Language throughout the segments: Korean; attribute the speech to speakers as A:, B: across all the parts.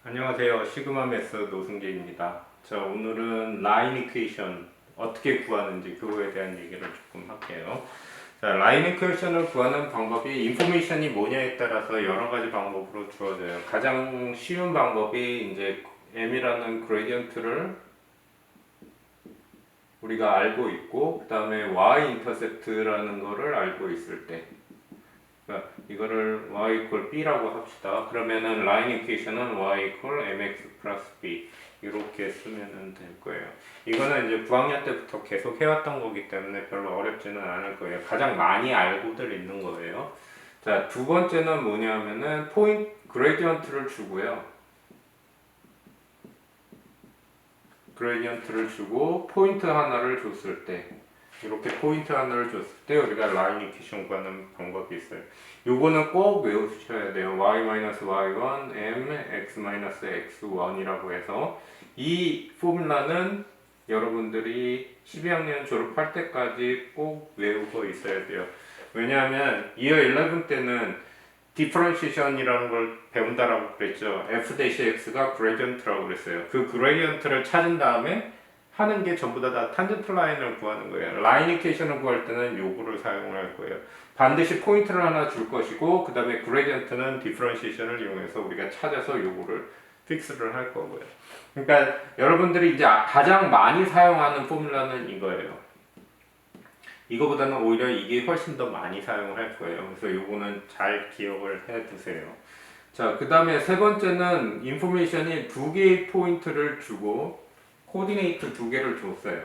A: 안녕하세요. 시그마 매스 노승재입니다. 자, 오늘은 라인 이퀘이션 어떻게 구하는지 그거에 대한 얘기를 조금 할게요. 자, 라인 이퀘이션을 구하는 방법이 인포메이션이 뭐냐에 따라서 여러 가지 방법으로 주어져요. 가장 쉬운 방법이 이제 m이라는 그레디언트를 우리가 알고 있고, 그 다음에 y 인터셉트라는 거를 알고 있을 때, 그러니까 이거를 y equal b라고 합시다. 그러면은 라인 이퀘이션은 y equal mx 플러스 b 이렇게 쓰면 될 거예요. 이거는 이제 9학년 때부터 계속 해왔던 거기 때문에 별로 어렵지는 않을 거예요. 가장 많이 알고들 있는 거예요. 자, 두 번째는 뭐냐면은 포인트 그레디언트를 주고요. 그레디언트를 주고 포인트 하나를 줬을 때, 이렇게 포인트 하나를 줬을 때 우리가 라인 이퀘이션 구하는 방법이 있어요. 요거는 꼭 외우셔야 돼요. y-y1 m x-x1이라고 해서 이 포뮬라는 여러분들이 12학년 졸업할 때까지 꼭 외우고 있어야 돼요. 왜냐하면 이어 11 때는 디퍼런시에이션이라는 걸 배운다라고 그랬죠. f-x가 그레디언트라고 그랬어요. 그 그레디언트를 찾은 다음에 하는 게 전부 다 탄젠트 라인을 구하는 거예요. 라인 이퀘이션을 구할 때는 요거를 사용할 거예요. 반드시 포인트를 하나 줄 것이고, 그 다음에 그레디언트는 디퍼런시에이션을 이용해서 우리가 찾아서 요거를 픽스를 할 거고요. 그러니까 여러분들이 이제 가장 많이 사용하는 포뮬라는 이거예요. 이거보다는 오히려 이게 훨씬 더 많이 사용을 할 거예요. 그래서 요거는 잘 기억을 해 두세요. 자, 그 다음에 세 번째는 인포메이션이 두 개의 포인트를 주고 코디네이트 두 개를 줬어요.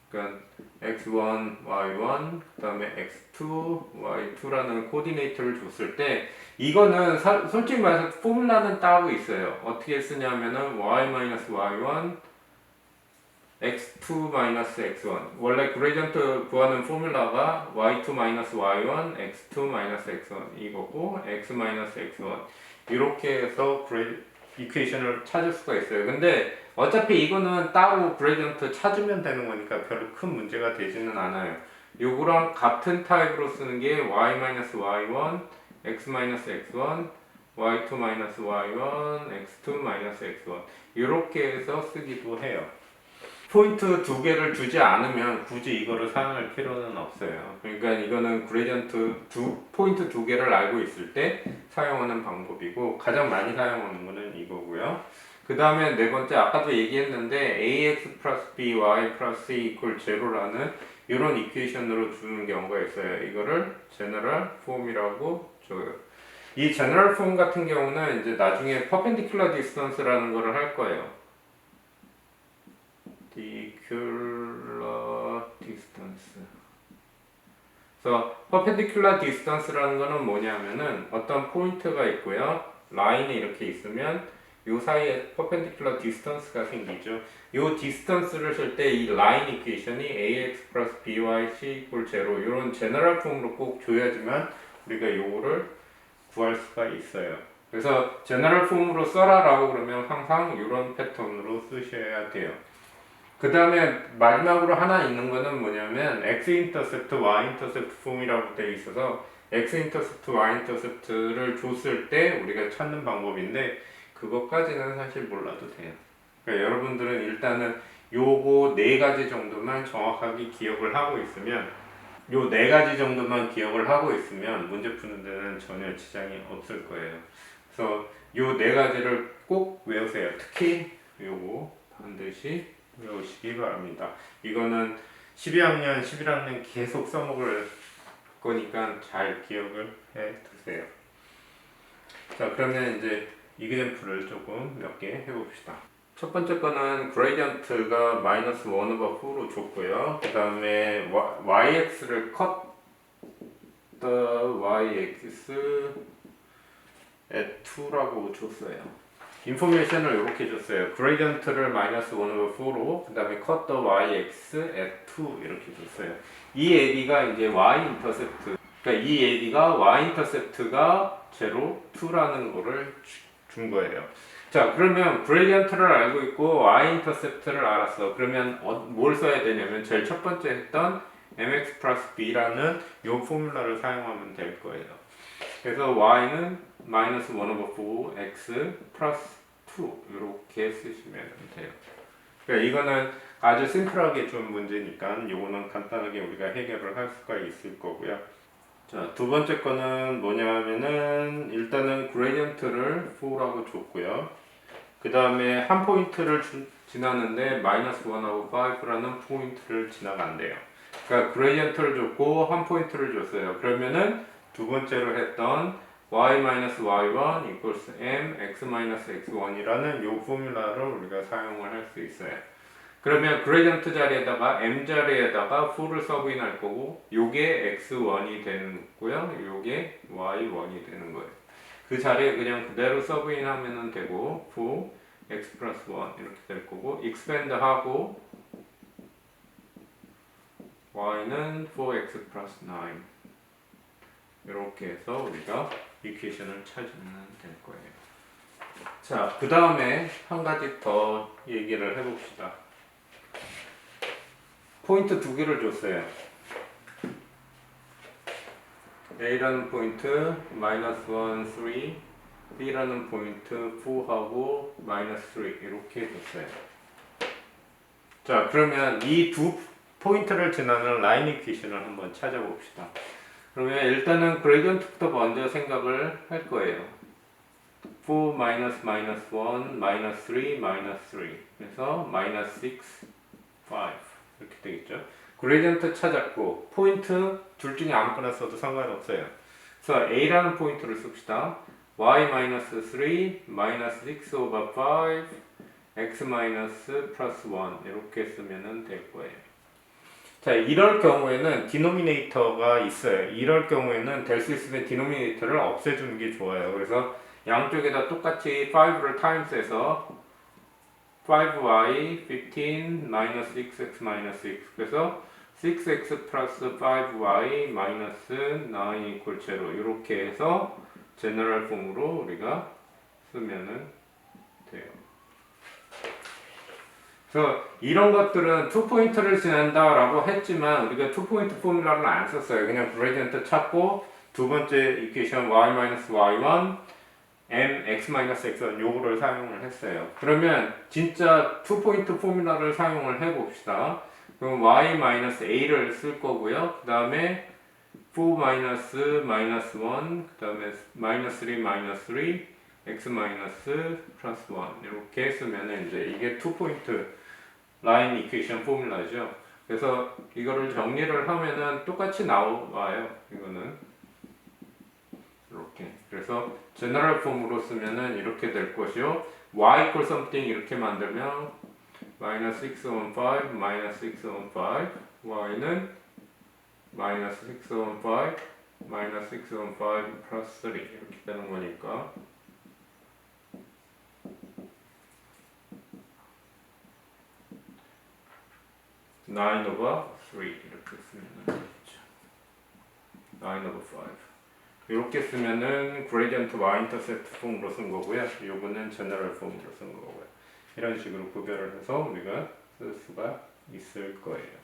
A: 그러니까 x1, y1, 그 다음에 x2, y2라는 코디네이트를 줬을 때 이거는 솔직히 말해서 포뮬라는 따로 있어요. 어떻게 쓰냐면은 y-y1 x2-x1 원래 그레디언트 구하는 포뮬라가 y2-y1 x2-x1 이거고 x-x1 이렇게 해서 이퀘이션을 찾을 수가 있어요. 근데 어차피 이거는 따로 그레디언트 찾으면 되는 거니까 별로 큰 문제가 되지는 않아요. 요거랑 같은 타입으로 쓰는 게 y-y1 x-x1 y2-y1 x2-x1 이렇게 해서 쓰기도 해요. 포인트 두 개를 주지 않으면 굳이 이거를 사용할 필요는 없어요. 그러니까 이거는 그레디언트 포인트 두 개를 알고 있을 때 사용하는 방법이고, 가장 많이 사용하는 거는 이거고요. 그 다음에 네 번째, 아까도 얘기했는데 ax 플러스 by 플러스 c 이퀄 제로라는 이런 이퀘이션으로 주는 경우가 있어요. 이거를 제너럴 폼이라고 줘요. 이 제너럴 폼 같은 경우는 이제 나중에 퍼펜디큘러 디스턴스라는 거를 할 거예요. perpendicular distance. 그래서 perpendicular distance라는 거는 뭐냐면은 어떤 포인트가 있고요. 라인이 이렇게 있으면 요 사이에 perpendicular distance가 생기죠. 요 distance를 쓸 때 이 라인 이퀘이션이 ax 플러스 by c 이퀄 제로 이런 제너럴 폼으로 꼭 줘야지만 우리가 요거를 구할 수가 있어요. 그래서 제너럴 폼으로 써라라고 그러면 항상 이런 패턴으로 쓰셔야 돼요. 그 다음에 마지막으로 하나 있는 거는 뭐냐면 x-인터셉트, y-인터셉트 폼이라고 되어 있어서 x-인터셉트, y-인터셉트를 줬을 때 우리가 찾는 방법인데 그것까지는 사실 몰라도 돼요. 그러니까 여러분들은 일단은 요거 네 가지 정도만 정확하게 기억을 하고 있으면 요 네 가지 정도만 기억을 하고 있으면 문제 푸는 데는 전혀 지장이 없을 거예요. 그래서 요 네 가지를 꼭 외우세요. 특히 요거 반드시 외우시기 바랍니다. 이거는 12학년, 11학년 계속 써먹을 거니까 잘 기억을 해 두세요. 자, 그러면 이제 이그젬플을 조금 몇 개 해봅시다. 첫 번째 거는 그레디언트가 마이너스 1 오버 4로 줬고요. 그 다음에 yx를 cut the yx at 2라고 줬어요. 인포메이션을 이렇게 줬어요. 그레디언트를 마이너스 1 오버 4로 그 다음에 cut the yx at 2 이렇게 줬어요. 이 AD가 이제 y 인터셉트, 그러니까 이 AD가 y 인터셉트가 제로 2라는 거를 준 거예요. 자, 그러면 그레디언트를 알고 있고 y 인터셉트를 알았어. 그러면 뭘 써야 되냐면 제일 첫 번째 했던 mx 플러스 b라는 이 포뮬라를 사용하면 될 거예요. 그래서 y는 마이너스 1 오버 4 x 플러스 2 이렇게 쓰시면 돼요. 그러니까 이거는 아주 심플하게 준 문제니까 이거는 간단하게 우리가 해결을 할 수가 있을 거고요. 자, 두 번째 거는 뭐냐면은 일단은 그레디언트를 4라고 줬고요. 그 다음에 한 포인트를 지나는데 마이너스 1하고 5라는 포인트를 지나간대요. 그러니까 그레디언트를 줬고 한 포인트를 줬어요. 그러면은 두 번째로 했던 y-y1 equals m x-x1이라는 요 포뮬라를 우리가 사용을 할 수 있어요. 그러면 그레디언트 자리에다가 m 자리에다가 4를 서브인할 거고 요게 x1이 되는 거고요. 요게 y1이 되는 거예요. 그 자리에 그냥 그대로 서브인 하면 되고 4 x 플러스 1 이렇게 될 거고 expand 하고 y는 4x 플러스 9 이렇게 해서 우리가 이퀘이션을 찾으면 될 거예요. 자, 그 다음에 한 가지 더 얘기를 해봅시다. 포인트 두 개를 줬어요. A라는 포인트 마이너스 1, 3 B라는 포인트 4하고 마이너스 3 이렇게 줬어요. 자, 그러면 이 두 포인트를 지나는 라인 이퀘이션을 한번 찾아봅시다. 그러면 일단은 그레디언트부터 먼저 생각을 할 거예요. 4 마이너스 마이너스 1 마이너스 3 마이너스 3 그래서 마이너스 6 5 이렇게 되겠죠. 그레디언트 찾았고 포인트 둘 중에 아무거나 써도 상관없어요. 그래서 A라는 포인트를 씁시다. y-3 마이너스 6 over 5 x 마이너스 플러스 1 이렇게 쓰면 될 거예요. 자, 이럴 경우에는 디노미네이터가 있어요. 이럴 경우에는 될 수 있으면 디노미네이터를 없애주는 게 좋아요. 그래서 양쪽에다 똑같이 5를 타임스해서 5y 15 마이너스 6x 마이너스 6 그래서 6x 플러스 5y 마이너스 9 이퀄 제로 이렇게 해서 제너럴 폼으로 우리가 쓰면은 돼요. 그래서 이런 것들은 2포인트를 지난다 라고 했지만 우리가 2포인트 포뮬라를 안 썼어요. 그냥 그레디언트 찾고 두 번째 이퀘이션 y-y1 m x-x1 요거를 사용을 했어요. 그러면 진짜 2포인트 포뮬라를 사용을 해봅시다. 그럼 y-a를 쓸 거고요. 그 다음에 4 마이너스 1, 그 다음에 마이너스 3 마이너스 3 x 마이너스 플러스 1 이렇게 쓰면은 이제 이게 2포인트 라인 이퀘이션 포뮬라죠. 그래서 이거를 정리를 하면은 똑같이 나와요. 이거는 이렇게. 그래서 제너럴 폼으로 쓰면은 이렇게 될 것이요. y equal something 이렇게 만들면 마이너스 6 on 5 마이너스 6 on 5 y는 마이너스 6 on 5 마이너스 6 on 5 플러스 3 이렇게 되는 거니까 9 over 3 이렇게 쓰면 되겠죠. 9 over 5 이렇게 쓰면은 그레디언트 y-인터셉트 폼으로 쓴 거고요. 요거는 제너럴 폼으로 쓴 거고요. 이런 식으로 구별을 해서 우리가 쓸 수가 있을 거예요.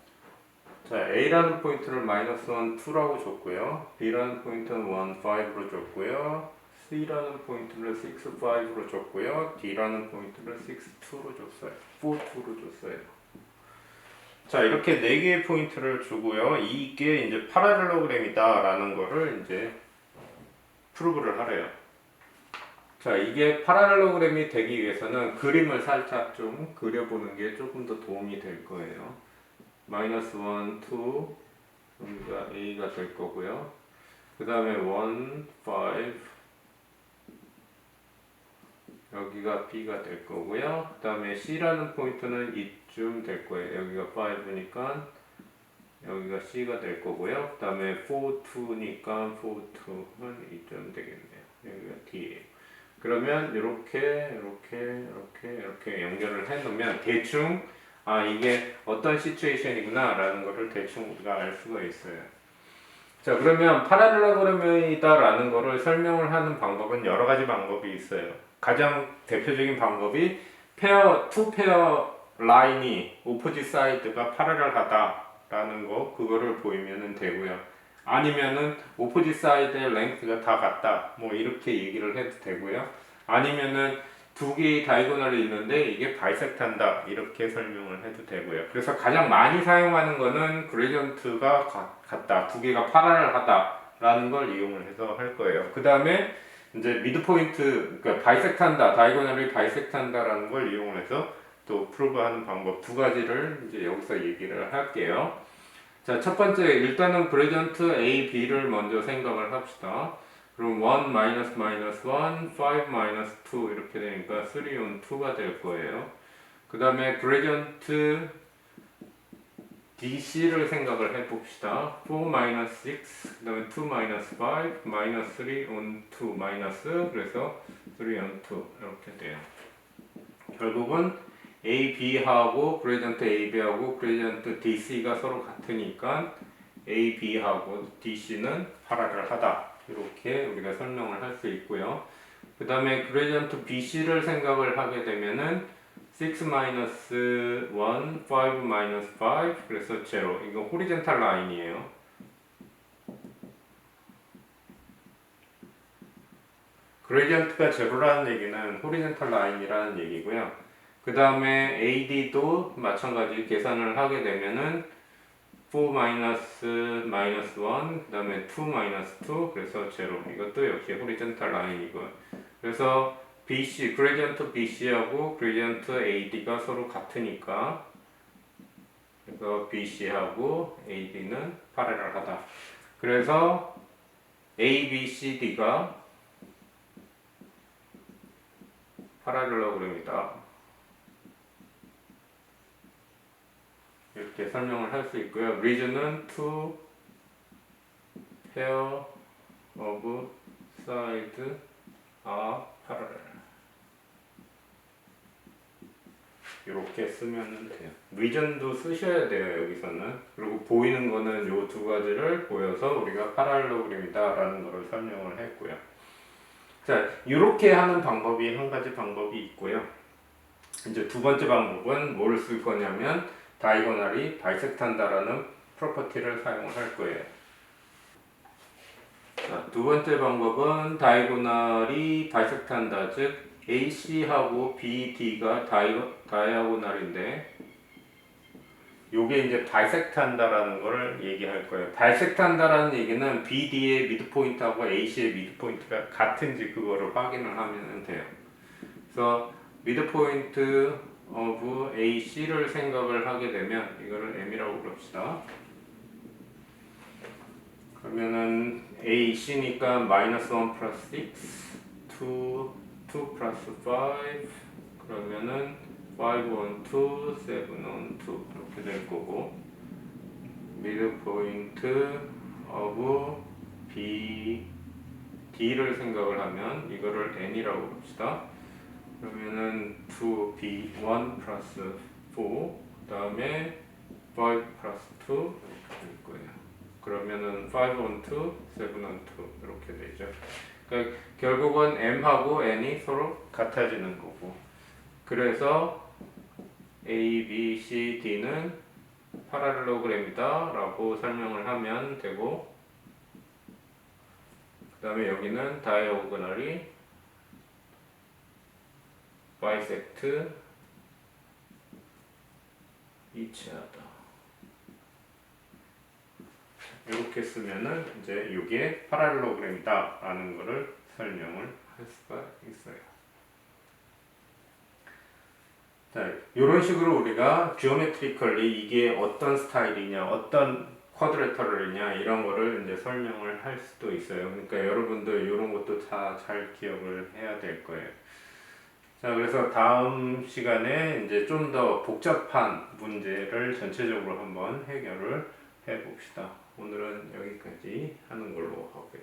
A: 자, A라는 포인트를 마이너스 1, 2라고 줬고요. B라는 포인트는 1, 5로 줬고요. C라는 포인트를 6, 5로 줬고요. D라는 포인트를 6, 2로 줬어요. 4, 2로 줬어요. 자, 이렇게 4개의 포인트를 주고요. 이게 이제 파라렐로그램이다 라는 거를 이제 프루브를 하래요. 자, 이게 파라렐로그램이 되기 위해서는 그림을 살짝 좀 그려보는 게 조금 더 도움이 될 거예요. 마이너스 1, 2 여기가 A가 될 거고요. 그 다음에 1, 5 여기가 B가 될 거고요. 그 다음에 C라는 포인트는 이쯤 될 거예요. 여기가 5니까 여기가 C가 될 거고요. 그 다음에 4, 2니까 4, 2는 이쯤 되겠네요. 여기가 D예요. 그러면 이렇게 연결을 해놓으면 대충 이게 어떤 시츄에이션이구나 라는 거를 대충 우리가 알 수가 있어요. 자, 그러면 파라렐로그램이다 라는 거를 설명을 하는 방법은 여러 가지 방법이 있어요. 가장 대표적인 방법이 투 페어 라인이 오포짓 사이드가 파라렐하다 라는 거 그거를 보이면 되고요. 아니면은 오포짓 사이드의 랭크가 다 같다 뭐 이렇게 얘기를 해도 되고요. 아니면은 두 개의 다이고널이 있는데 이게 바이섹트한다 이렇게 설명을 해도 되고요. 그래서 가장 많이 사용하는 거는 그레디언트가 같다, 두 개가 파랄렐하다라는 걸 이용을 해서 할 거예요. 그 다음에 이제 미드포인트, 그러니까 바이섹트한다, 다이고널이 바이섹트한다라는 걸 이용을 해서 또 프루브하는 방법 두 가지를 이제 여기서 얘기를 할게요. 자, 첫 번째 일단은 그레디언트 A, B를 먼저 생각을 합시다. 그럼 1 마이너스 마이너스 1, 5 마이너스 2 이렇게 되니까 3 on 2가 될 거예요. 그 다음에 그레디언트 DC를 생각을 해봅시다. 4 마이너스 6, 그 다음에 2 마이너스 5, 마이너스 3 on 2 마이너스, 그래서 3 on 2 이렇게 돼요. 결국은 AB하고 그레디언트 AB하고 그레디언트 DC가 서로 같으니까 AB하고 DC는 파랄렐하다 이렇게 우리가 설명을 할 수 있고요. 그 다음에 그레디언트 BC를 생각을 하게 되면은 6 마이너스 1, 5 마이너스 5 그래서 0 이거 호리젠탈 라인이에요. 그레디언트가 제로라는 얘기는 호리젠탈 라인이라는 얘기고요. 그 다음에 AD도 마찬가지 계산을 하게 되면은 4 마이너스 마이너스 1, 그 다음에 2 마이너스 2, 그래서 0. 이것도 역시 호리젠탈 라인이고. 그래서 BC, 그레디언트 BC하고 그레디언트 AD가 서로 같으니까. 그래서 BC하고 AD는 파랄렐하다. 그래서 ABCD가 파랄렐로그램이다. 이렇게 설명을 할 수 있고요. reason은 two pair of sides are parallel. 이렇게 쓰면 돼요. reason도 쓰셔야 돼요, 여기서는. 그리고 보이는 거는 요 두 가지를 보여서 우리가 파랄렐로그램이다 라는 거를 설명을 했고요. 자, 이렇게 하는 방법이 한 가지 방법이 있고요. 이제 두 번째 방법은 뭘 쓸 거냐면 다이고널이 바이섹트한다라는 프로퍼티를 사용을 할 거예요. 자, 두 번째 방법은 다이고널이 바이섹트한다, 즉 AC하고 BD가 다이아고널인데 요게 이제 바이섹트한다라는 걸 얘기할 거예요. 바이섹트한다라는 얘기는 BD의 미드포인트하고 AC의 미드포인트가 같은지 그거를 확인을 하면 돼요. 그래서 미드포인트 of AC를 생각을 하게 되면 이거를 M이라고 부릅시다. 그러면은 AC니까 마이너스 1 플러스 6, 2 플러스 5 그러면은 5 on 2, 7 on 2 이렇게 될 거고 midpoint of B, D를 생각을 하면 이거를 N이라고 봅시다. 그러면은 2B1 플러스 4 그 다음에 5 플러스 2 이렇게 될 거예요. 그러면은 5 on 2, 7 on 2 이렇게 되죠. 그러니까 결국은 M하고 N이 서로 같아지는 거고 그래서 A, B, C, D는 파랄렐로그램이다 라고 설명을 하면 되고 그 다음에 여기는 다이아고널이 바이섹트 이치하다. 이렇게 쓰면은 이제 이게 파랄렐로그램이다 라는 거를 설명을 할 수가 있어요. 자, 이런 식으로 우리가 지오메트리컬리 이게 어떤 스타일이냐, 어떤 쿼드레터럴이냐 이런 거를 이제 설명을 할 수도 있어요. 그러니까 여러분들 이런 것도 다 잘 기억을 해야 될 거예요. 자, 그래서 다음 시간에 이제 좀 더 복잡한 문제를 전체적으로 한번 해결을 해 봅시다. 오늘은 여기까지 하는 걸로 하고요.